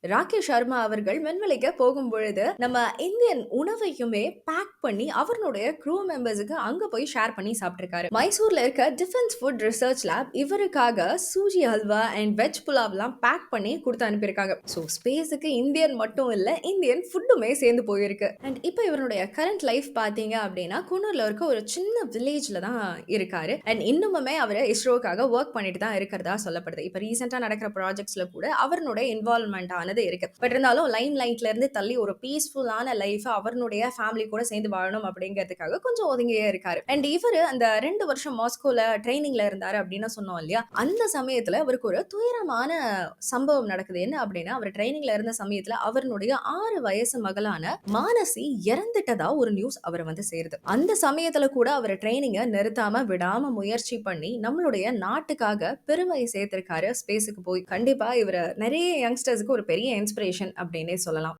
ராகேஷ் சர்மா அவர்கள் விண்வெளிக்கு போகும்பொழுது, நம்ம இந்தியன் உணவையுமே பேக் பண்ணி அவருடைய க்ரூ மெம்பர்ஸ்க்கு அங்க போய் ஷேர் பண்ணி சாப்பிட்டுருக்காரு. மைசூர்ல இருக்க டிஃபென்ஸ் ஃபுட் ரிசர்ச் லேப் இவருக்காக சூஜி ஹல்வா அண்ட் வெஜ் புலாவ்லாம் பேக் பண்ணி குடுத்து அனுப்பியிருக்காங்க. ஸோ ஸ்பேஸுக்கு இந்தியன் மட்டும் இல்ல, இந்தியன் ஃபுட்டுமே சேர்ந்து போயிருக்கு. அண்ட் இப்ப இவருடைய கரண்ட் லைஃப் பார்த்தீங்க அப்படின்னா, குன்னூர்ல இருக்க ஒரு சின்ன வில்லேஜ்ல தான் இருக்காரு. அண்ட் இன்னுமுமே அவரு இஸ்ரோக்காக ஒர்க் பண்ணிட்டு தான் இருக்கிறதா சொல்லப்படுது. இப்ப ரீசென்ட்டா நடக்கிற ப்ராஜெக்ட்ஸ்ல கூட அவருடைய இன்வால்வ்மென்ட் ஆனது இருக்கு. பட் இருந்தாலும் லைம் லைட்ல இருந்து தள்ளி ஒரு பீஸ்ஃபுல்லான லைஃப் அவருடைய ஃபேமிலி கூட சேர்ந்து வாழணும் அப்படிங்கிறதுக்காக கொஞ்சம் ஒதுங்கியே இருக்காரு. அண்ட் இவரு அந்த 2 வருஷம் மாஸ்கோல ட்ரெய்னிங்ல இருந்தாரு அப்படின்னு சொன்னோம் இல்லையா? அந்த சமயத்துல அவருக்கு ஒரு துயரமான சம்பவம் நடக்குது. என்ன அப்படின்னா, அவர் ட்ரெய்னிங்ல இருந்த சமயத்துல அவருடைய 6 வயசு மகளான மானசி இறந்துட்டதா ஒரு நியூஸ் அவர வந்து சேருது. அந்த சமயத்துல கூட அவர் ட்ரெய்னிங்க நிறுத்தாம விடாம முயற்சி பண்ணி நம்மளுடைய நாட்டுக்காக பெருமை சேர்த்திருக்காரு ஸ்பேஸ்க்கு போய். கண்டிப்பா இவரு நெறைய யங்ஸ்டர்ஸ்க்கு ஒரு பெரிய இன்ஸ்பிரேஷன் அப்படின்னே சொல்லலாம்.